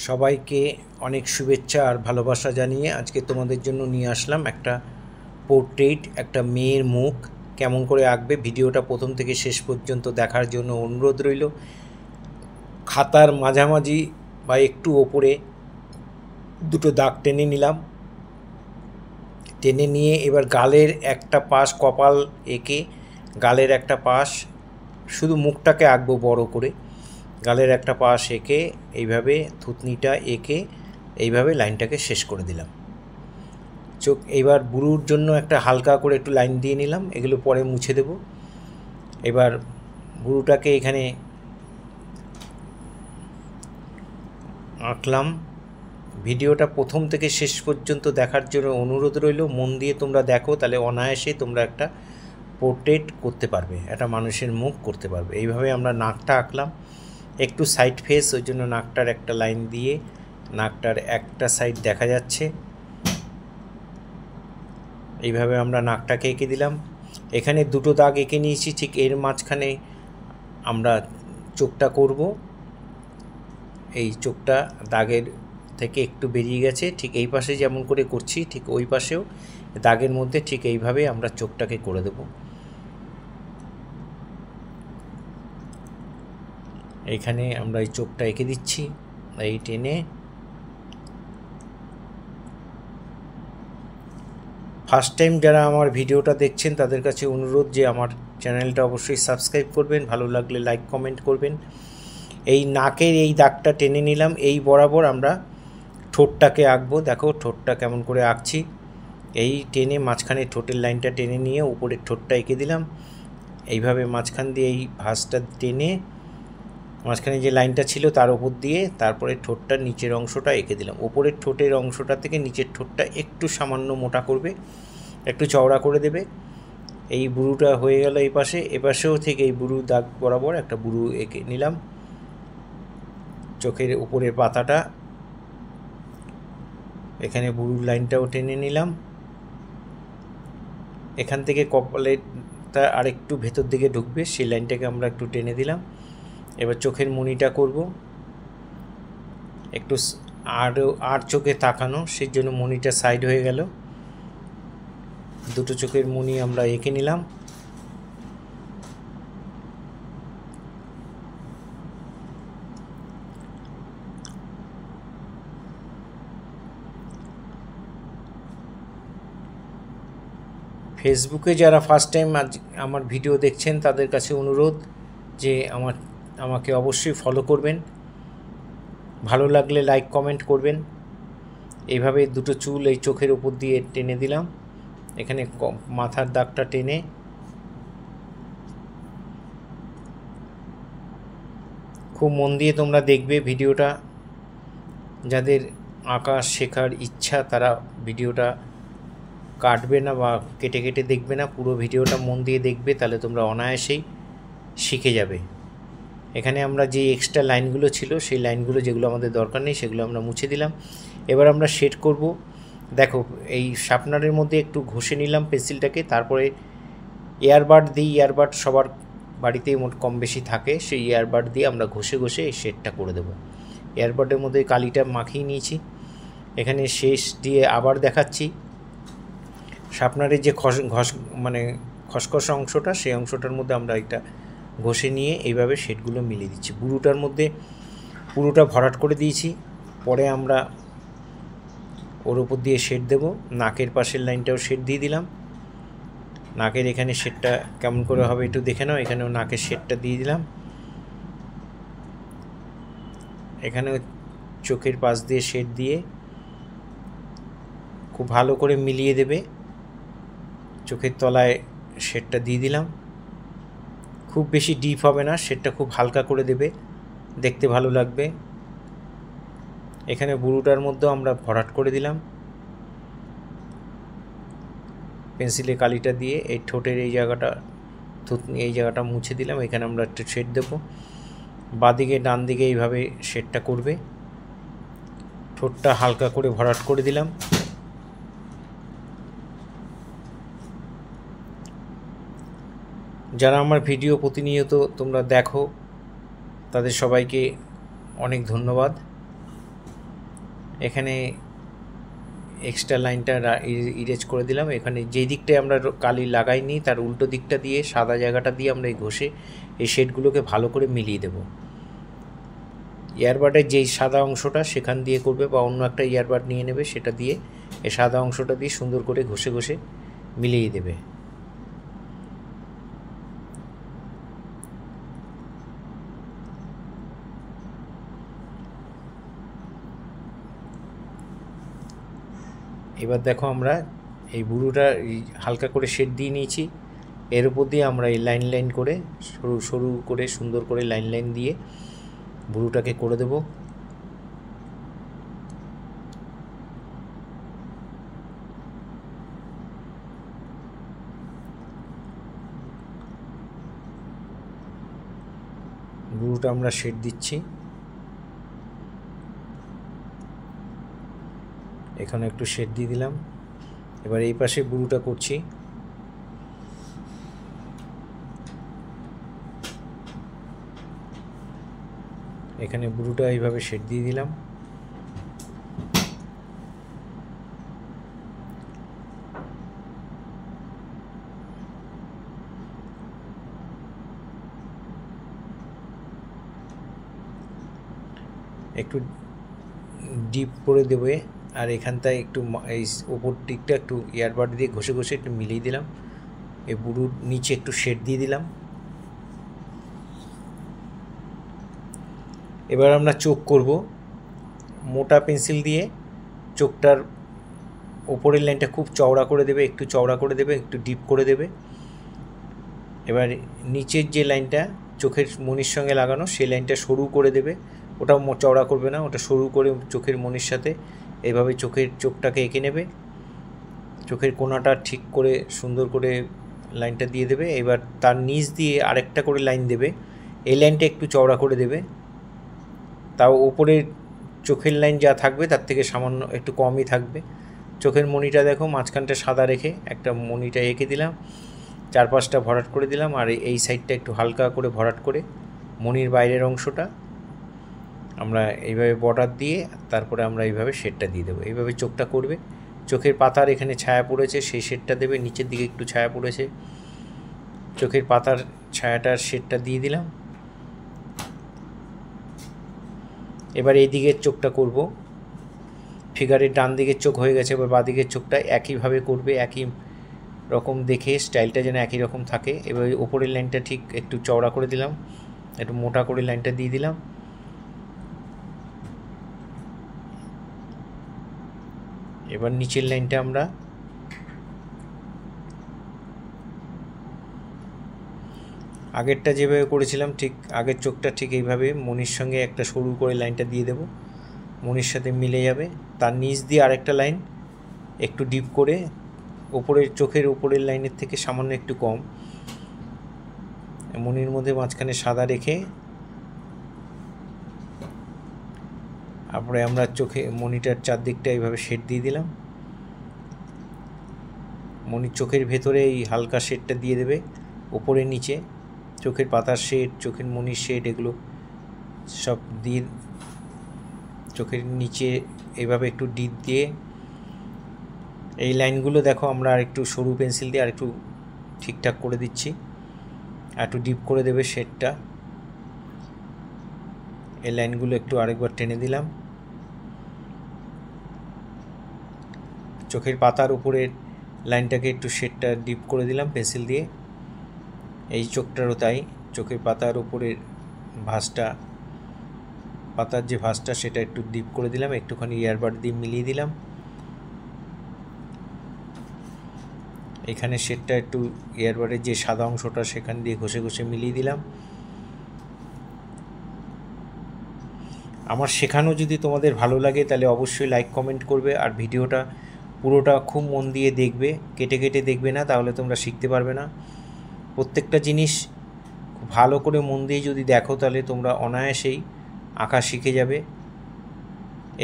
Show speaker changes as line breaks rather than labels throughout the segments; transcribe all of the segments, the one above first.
সবাইকে অনেক শুভেচ্ছা আর ভালোবাসা জানিয়ে আজকে তোমাদের জন্য নিয়ে আসলাম একটা পোর্ট্রেট, একটা মেয়ের মুখ কেমন করে আঁকবে। ভিডিওটা প্রথম থেকে শেষ পর্যন্ত দেখার জন্য অনুরোধ রইল। খাতার মাঝামাঝি বা একটু ওপরে দুটো দাগ টেনে নিলাম। টেনে নিয়ে এবার গালের একটা পাশ কপাল এঁকে গালের একটা পাশ, শুধু মুখটাকে আঁকবো বড় করে, গালের একটা পাশ এঁকে এইভাবে থুতনিটা এঁকে এইভাবে লাইনটাকে শেষ করে দিলাম। চোখ এইবার বুড়ুর জন্য একটা হালকা করে একটু লাইন দিয়ে নিলাম, এগুলো পরে মুছে দেব। এবার বুড়ুটাকে এখানে আঁকলাম। ভিডিওটা প্রথম থেকে শেষ পর্যন্ত দেখার জন্য অনুরোধ রইল। মন দিয়ে তোমরা দেখো, তাহলে অনায়াসে তোমরা একটা পোর্ট্রেট করতে পারবে, একটা মানুষের মুখ করতে পারবে। এইভাবে আমরা নাকটা আঁকলাম, একটু সাইড ফেস, ওই জন্য নাকটার একটা লাইন দিয়ে নাকটার একটা সাইড দেখা যাচ্ছে। এইভাবে আমরা নাকটাকে এঁকে দিলাম। এখানে দুটো দাগ এঁকে নিয়েছি, ঠিক এর মাঝখানে আমরা চোখটা করব। এই চোখটা দাগের থেকে একটু বেরিয়ে গেছে, ঠিক এই পাশে যেমন করে করছি ঠিক ওই পাশেও দাগের মধ্যে ঠিক এইভাবে আমরা চোখটাকে করে দেব। এইখানে আমরা এই চোখটা এঁকে দিচ্ছি, এই টেনে। ফার্স্ট টাইম যারা আমার ভিডিওটা দেখছেন তাদের কাছে অনুরোধ যে আমার চ্যানেলটা অবশ্যই সাবস্ক্রাইব করবেন, ভালো লাগলে লাইক কমেন্ট করবেন। এই নাকের এই দাগটা টেনে নিলাম, এই বরাবর আমরা ঠোঁটটাকে আঁকবো। দেখো ঠোঁটটা কেমন করে আঁকছি, এই টেনে মাঝখানে ঠোঁটের লাইনটা টেনে নিয়ে উপরের ঠোঁটটা এঁকে দিলাম। এইভাবে মাঝখান দিয়ে এই ভাঁজটা টেনে মাঝখানে যে লাইনটা ছিল তার উপর দিয়ে তারপরে ঠোঁটটার নিচের অংশটা এঁকে দিলাম। উপরের ঠোঁটের অংশটা থেকে নিচের ঠোঁটটা একটু সামান্য মোটা করবে, একটু চওড়া করে দেবে। এই বুড়ুটা হয়ে গেল এই পাশে, এপাশেও থেকে এই বুড়ু দাগ বরাবর একটা বুড়ু এঁকে নিলাম। চোখের উপরের পাতাটা এখানে বুড়ুর লাইনটাও টেনে নিলাম। এখান থেকে কপালেরটা আরেকটু ভেতর দিকে ঢুকবে, সেই লাইনটাকে আমরা একটু টেনে দিলাম। এবার চোখের মণিটা করব, একটু আর চোখে তাকানো, সেই জন্য মণিটা সাইড হয়ে গেল। দুটো চোখের মণি আমরা এঁকে নিলাম। ফেসবুকে যারা ফার্স্ট টাইম আমার ভিডিও দেখছেন তাদের কাছে অনুরোধ যে আমাকে অবশ্যই ফলো করবেন, ভালো লাগলে লাইক কমেন্ট করবেন। এইভাবে দুটো চুল এই চোখের উপর দিয়ে টেনে দিলাম। এখানে মাথার দাগটা টেনে খুব মন দিয়ে তোমরা দেখবে ভিডিওটা। যাদের আঁকা শেখার ইচ্ছা তারা ভিডিওটা কাটবে না বা কেটে কেটে দেখবে না, পুরো ভিডিওটা মন দিয়ে দেখবে, তাহলে তোমরা অনায়াসেই শিখে যাবে। এখানে আমরা যে এক্সট্রা লাইনগুলো ছিল সেই লাইনগুলো যেগুলো আমাদের দরকার নেই সেগুলো আমরা মুছে দিলাম। এবার আমরা শেড করব। দেখো এই শার্পনারের মধ্যে একটু ঘষে নিলাম পেন্সিলটাকে, তারপরে এয়ারবাড দিই, এয়ারবাড সবার বাড়িতেই মোট কম বেশি থাকে, সেই এয়ারবাড দিয়ে আমরা ঘষে ঘষে এই শেডটা করে দেবো। এয়ারবাডের মধ্যে কালিটা মাখিয়ে নিয়েছি, এখানে শেষ দিয়ে আবার দেখাচ্ছি। শার্পনারের যে খসখসা অংশটা, সেই অংশটার মধ্যে আমরা এটা ঘষে নিয়ে এইভাবে শেডগুলো মিলিয়ে দিচ্ছি। বুড়োটার মধ্যে পুরোটা ভরাট করে দিয়েছি, পরে আমরা ওর উপর দিয়ে শেড দেব। নাকের পাশের লাইনটাও শেড দিয়ে দিলাম। নাকের এখানে শেডটা কেমন করে হবে একটু দেখে নাও, এখানেও নাকের শেডটা দিয়ে দিলাম। এখানেও চোখের পাশ দিয়ে শেড দিয়ে খুব ভালো করে মিলিয়ে দেবে। চোখের তলায় শেডটা দিয়ে দিলাম, খুব বেশি ডিপ হবে না, শেডটা খুব হালকা করে দেবে, দেখতে ভালো লাগবে। এখানে বুড়োটার মধ্যেও আমরা ভরাট করে দিলাম পেন্সিলে কালিটা দিয়ে। এই ঠোঁটের এই জায়গাটা, এই জায়গাটা মুছে দিলাম, এখানে আমরা একটু শেড দেবো। বাঁদিকে ডান দিকে এইভাবে শেডটা করবে। ঠোঁটটা হালকা করে ভরাট করে দিলাম। যারা আমার ভিডিও প্রতিনিয়ত তোমরা দেখো তাদের সবাইকে অনেক ধন্যবাদ। এখানে এক্সট্রা লাইনটা ইরেজ করে দিলাম। এখানে যেই দিকটায় আমরা কালি লাগাইনি তার উল্টো দিকটা দিয়ে সাদা জায়গাটা দিয়ে আমরা এই ঘষে এই শেডগুলোকে ভালো করে মিলিয়ে দেব। ইয়ারবাডের যেই সাদা অংশটা সেখান দিয়ে করবে বা অন্য একটা ইয়ারবাড নিয়ে নেবে, সেটা দিয়ে এই সাদা অংশটা দিয়ে সুন্দর করে ঘষে ঘষে মিলিয়ে দেবে। এবার দেখো আমরা এই বুড়োটা হালকা করে শেড দিয়ে নিয়েছি, এর উপর দিয়ে আমরা এই লাইন লাইন করে সরু সরু করে সুন্দর করে লাইন লাইন দিয়ে বুড়োটাকে করে দেব। বুড়োটা আমরা শেড দিচ্ছি, এখানে একটু শেড দিয়ে দিলাম। এবার এই পাশে বুড়োটা করছি, এখানে বুড়োটা এইভাবে শেড দিয়ে দিলাম। একটু ডিপ করে দেবে, আর এখানটায় একটু এই ওপর দিকটা একটু ইয়ারবাড দিয়ে ঘষে ঘষে একটু মিলিয়ে দিলাম। এই বুড়োর নিচে একটু শেড দিয়ে দিলাম। এবার আমরা চোখ করব। মোটা পেন্সিল দিয়ে চোখটার ওপরের লাইনটা খুব চওড়া করে দেবে, একটু চওড়া করে দেবে, একটু ডিপ করে দেবে। এবার নিচের যে লাইনটা চোখের মনির সঙ্গে লাগানো সেই লাইনটা সরু করে দেবে, ওটা চওড়া করবে না, ওটা সরু করে চোখের মনির সাথে এইভাবে চোখটাকে এঁকে নেবে। চোখের কোণাটা ঠিক করে সুন্দর করে লাইনটা দিয়ে দেবে। এবার তার নিচ দিয়ে আরেকটা করে লাইন দেবে, এই লাইনটা একটু চওড়া করে দেবে, তাও ওপরের চোখের লাইন যা থাকবে তার থেকে সামান্য একটু কমই থাকবে। চোখের মনিটা দেখো মাঝখানটা সাদা রেখে একটা মনিটা এঁকে দিলাম, চারপাশটা ভরাট করে দিলাম, আর এই সাইডটা একটু হালকা করে ভরাট করে মনির বাইরের অংশটা আমরা এইভাবে বর্ডার দিয়ে তারপরে আমরা এইভাবে শেডটা দিয়ে দেবো। এইভাবে চোখটা করবে। চোখের পাতার এখানে ছায়া পড়েছে সেই শেডটা দেবে, নিচের দিকে একটু ছায়া পড়েছে, চোখের পাতার ছায়াটার শেডটা দিয়ে দিলাম। এবার এই দিকের চোখটা করব। ফিগারের ডান দিকের চোখ হয়ে গেছে, এবার বাঁ দিকের চোখটা একইভাবে করবে, একই রকম দেখে স্টাইলটা যেন একই রকম থাকে। এবার ওপরের লাইনটা ঠিক একটু চওড়া করে দিলাম, একটু মোটা করে লাইনটা দিয়ে দিলাম। এবার নিচের লাইনটা আমরা আগেরটা যেভাবে করেছিলাম ঠিক আগের চোখটা ঠিক এইভাবে মনির সঙ্গে একটা সরু করে লাইনটা দিয়ে দেব, মনির সাথে মিলে যাবে। তার নিচ দিয়ে আরেকটা লাইন একটু ডিপ করে ওপরের চোখের উপরের লাইনের থেকে সামান্য একটু কম, মনির মধ্যে মাঝখানে সাদা রেখে তারপরে আমরা চোখে মনিটার চারদিকটা এইভাবে শেড দিয়ে দিলাম। মনির চোখের ভেতরে এই হালকা শেডটা দিয়ে দেবে, ওপরে নিচে চোখের পাতার শেড, চোখের মনির শেড, এগুলো সব দিয়ে চোখের নিচে এইভাবে একটু ডিপ দিয়ে এই লাইনগুলো দেখো আমরা আর একটু সরু পেন্সিল দিয়ে আর একটু ঠিকঠাক করে দিচ্ছি, আর একটু ডিপ করে দেবে শেডটা। এই লাইনগুলো একটু আরেকবার টেনে দিলাম। চোখের পাতার উপরের লাইনটাকে একটু শেডটা ডিপ করে দিলাম পেন্সিল দিয়ে। এই চোখটারও তাই, চোখের পাতার উপরের ভাঁজটা, পাতার যে ভাঁজটা সেটা একটু ডিপ করে দিলাম, একটুখানি ইয়ারবাড দিয়ে মিলিয়ে দিলাম। এখানে শেডটা একটু ইয়ারবাডের যে সাদা অংশটা সেখান দিয়ে ঘষে ঘষে মিলিয়ে দিলাম। আমার শেখানো যদি তোমাদের ভালো লাগে তাহলে অবশ্যই লাইক কমেন্ট করবে, আর ভিডিওটা পুরোটা খুব মন দিয়ে দেখবে, কেটে কেটে দেখবে না, তাহলে তোমরা শিখতে পারবে না। প্রত্যেকটা জিনিস খুব ভালো করে মন দিয়ে যদি দেখো তাহলে তোমরা অনায়াসেই আঁকা শিখে যাবে।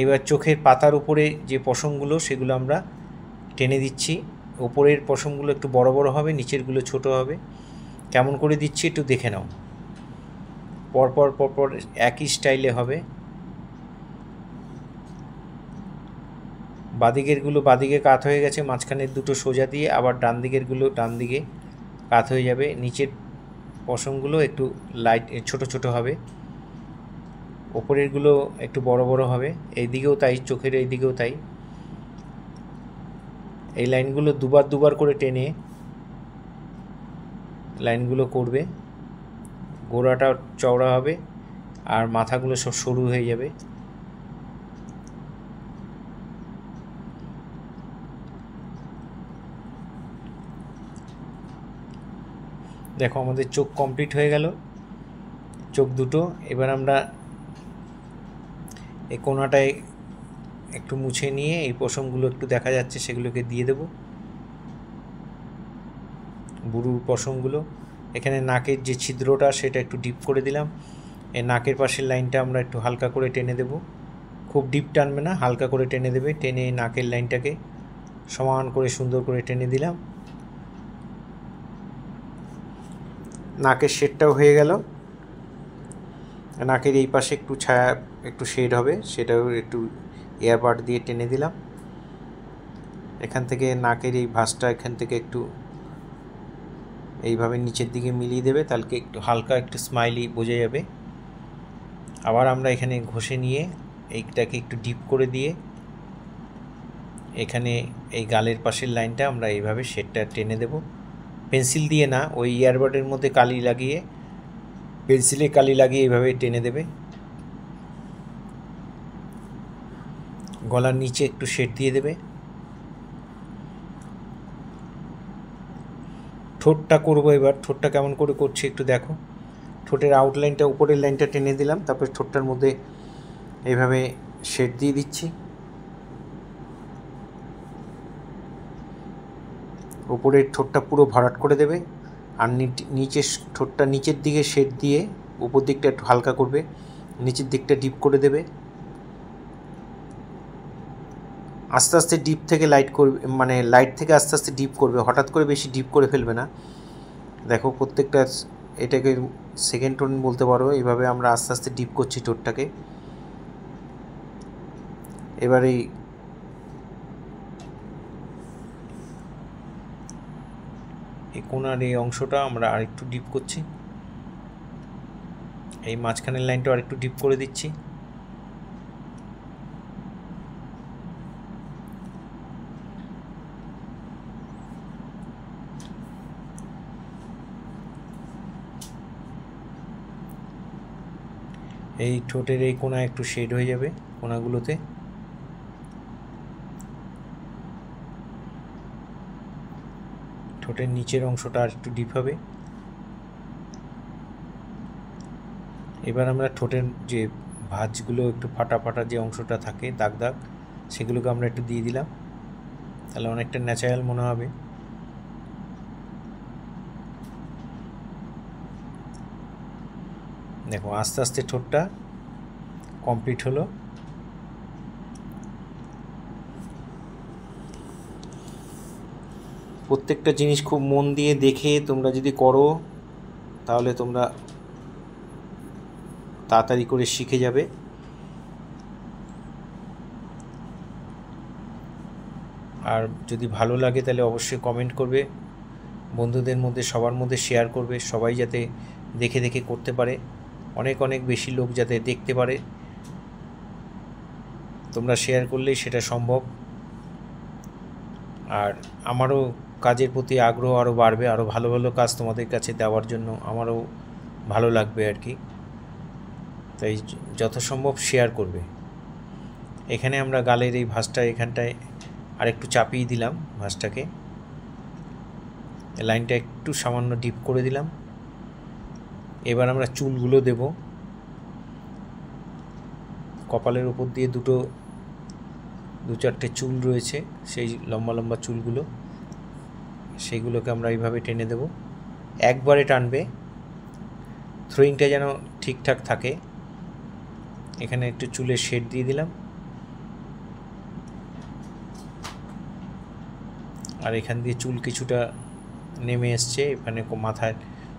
এবার চোখের পাতার উপরে যে পশমগুলো সেগুলো আমরা টেনে দিচ্ছি, ওপরের পশমগুলো একটু বড় বড় হবে, নিচেরগুলো ছোট হবে। কেমন করে দিচ্ছি একটু দেখে নাও, পরপর পরপর একই স্টাইলে হবে। বাদিকেরগুলো বাদিকে কাত হয়ে গেছে, মাঝখানের দুটো সোজা দিয়ে, আবার ডান দিকেরগুলো ডান দিকে কাত হয়ে যাবে। নিচের পশমগুলো একটু লাইট ছোট ছোট হবে, ওপরেরগুলো একটু বড় বড় হবে। এই দিকেও তাই, চোখের এই দিকেও তাই। এই লাইনগুলো দুবার দুবার করে টেনে লাইনগুলো করবে, গোড়াটা চওড়া হবে আর মাথাগুলো সব সরু হয়ে যাবে। দেখো আমাদের চোখ কমপ্লিট হয়ে গেল, চোখ দুটো। এবার আমরা এই কোণাটায় একটু মুছে নিয়ে এই পশমগুলো একটু দেখা যাচ্ছে সেগুলোকে দিয়ে দেব, বুড়ুর পশমগুলো। এখানে নাকের যে ছিদ্রটা সেটা একটু ডিপ করে দিলাম। এই নাকের পাশের লাইনটা আমরা একটু হালকা করে টেনে দেব, খুব ডিপ টানবে না, হালকা করে টেনে দেবে। টেনে নাকের লাইনটাকে সমান করে সুন্দর করে টেনে দিলাম। নাকের শেডটাও হয়ে গেল। নাকের এই পাশে একটু ছায়া একটু শেড হবে, সেটাও একটু এয়ার বাড দিয়ে টেনে দিলাম। এখান থেকে নাকের এই ভাঁজটা এখান থেকে একটু এইভাবে নিচের দিকে মিলিয়ে দেবে, তাহলে একটু হালকা একটু স্মাইলি বোঝা যাবে। আবার আমরা এখানে ঘষে নিয়ে এইটাকে একটু ডিপ করে দিয়ে এখানে এই গালের পাশের লাইনটা আমরা এইভাবে শেডটা টেনে দেব, পেন্সিল দিয়ে না, ওই ইয়ারবাডের মধ্যে কালি লাগিয়ে, পেন্সিলে কালি লাগিয়ে এইভাবে টেনে দেবে। গলার নিচে একটু শেড দিয়ে দেবে। ঠোঁটটা করবো এবার, ঠোঁটটা কেমন করে করছি একটু দেখো। ঠোঁটের আউটলাইনটা, উপরের লাইনটা টেনে দিলাম, তারপর ঠোঁটটার মধ্যে এইভাবে শেড দিয়ে দিচ্ছি। উপরের ঠোঁটটা পুরো ভরাট করে দেবে, আর নিচের ঠোঁটটা নিচের দিকে শেড দিয়ে উপর দিকটা একটু হালকা করবে, নিচের দিকটা ডিপ করে দেবে। আস্তে আস্তে ডিপ থেকে লাইট করবে, মানে লাইট থেকে আস্তে আস্তে ডিপ করবে, হঠাৎ করে বেশি ডিপ করে ফেলবে না। দেখো প্রত্যেকটা, এটাকে সেকেন্ড টোন বলতে পারো। এইভাবে আমরা আস্তে আস্তে ডিপ করছি ঠোঁটটাকে। এবার এই কোণার এই অংশটা আমরা আরেকটু ডিপ করছি, এই মাঝখানের লাইনটা আরেকটু ডিপ করে দিচ্ছি। এই ঠোঁটের এই কোণা একটু শেড হয়ে যাবে কোণাগুলোতে। ঠোঁটের নিচের অংশটা আর একটু ডিপ হবে। এবার আমরা ঠোঁটের যে ভাঁজগুলো একটু ফাটা ফাটা যে অংশটা থাকে দাগ দাগ, সেগুলোকে আমরা একটু দিয়ে দিলাম, তাহলে অনেকটা ন্যাচারাল মনে হবে। দেখো আস্তে আস্তে ঠোঁটটা কমপ্লিট হলো। প্রত্যেকটা জিনিস খুব মন দিয়ে দেখে তোমরা যদি করো তাহলে তোমরা তাড়াতাড়ি করে শিখে যাবে। আর যদি ভালো লাগে তাহলে অবশ্যই কমেন্ট করবে, বন্ধুদের মধ্যে সবার মধ্যে শেয়ার করবে, সবাই যাতে দেখে দেখে করতে পারে, অনেক অনেক বেশি লোক যাতে দেখতে পারে। তোমরা শেয়ার করলেই সেটা সম্ভব। আর আমারও কাজের প্রতি আগ্রহ আরও বাড়বে, আরও ভালো ভালো কাজ তোমাদের কাছে দেওয়ার জন্য আমারও ভালো লাগবে আর কি। তাই যথাসম্ভব শেয়ার করবে। এখানে আমরা গালের এই ভাঁজটা এখানটায় আরেকটু চাপিয়ে দিলাম, ভাঁজটাকে লাইনটা একটু সামান্য ডিপ করে দিলাম। এবার আমরা চুলগুলো দেব। কপালের উপর দিয়ে দু চারটে চুল রয়েছে, সেই লম্বা লম্বা চুলগুলো, সেইগুলোকে আমরা এইভাবে টেনে দেব। একবারে টানবে, থ্রোয়িংটা যেন ঠিকঠাক থাকে। এখানে একটু চুলের শেড দিয়ে দিলাম, আর এখান দিয়ে চুল কিছুটা নেমে এসছে, এখানে মাথার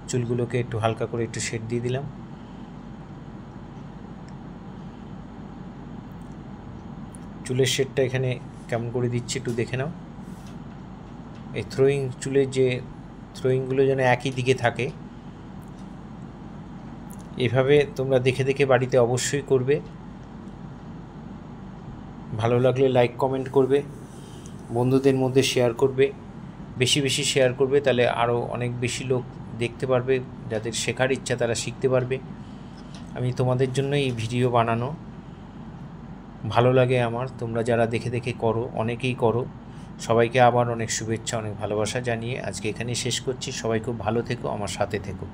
চুলগুলোকে একটু হালকা করে একটু শেড দিয়ে দিলাম। চুলের শেডটা এখানে কেমন করে দিচ্ছি একটু দেখে নাও। এই থ্রোয়িং চুলের যে থ্রোয়িংগুলো যেন একই দিকে থাকে, এভাবে তোমরা দেখে দেখে বাড়িতে অবশ্যই করবে। ভালো লাগলে লাইক কমেন্ট করবে, বন্ধুদের মধ্যে শেয়ার করবে, বেশি বেশি শেয়ার করবে, তাহলে আরও অনেক বেশি লোক দেখতে পারবে। যাদের শেখার ইচ্ছা তারা শিখতে পারবে। আমি তোমাদের জন্য এই ভিডিও বানানো, ভালো লাগে আমার। তোমরা যারা দেখে দেখে করো, অনেকেই করো, সবাইকে আবার অনেক শুভেচ্ছা, অনেক ভালোবাসা জানিয়ে আজকে এখানেই শেষ করছি। সবাই খুব ভালো থেকো, আমার সাথে থেকো।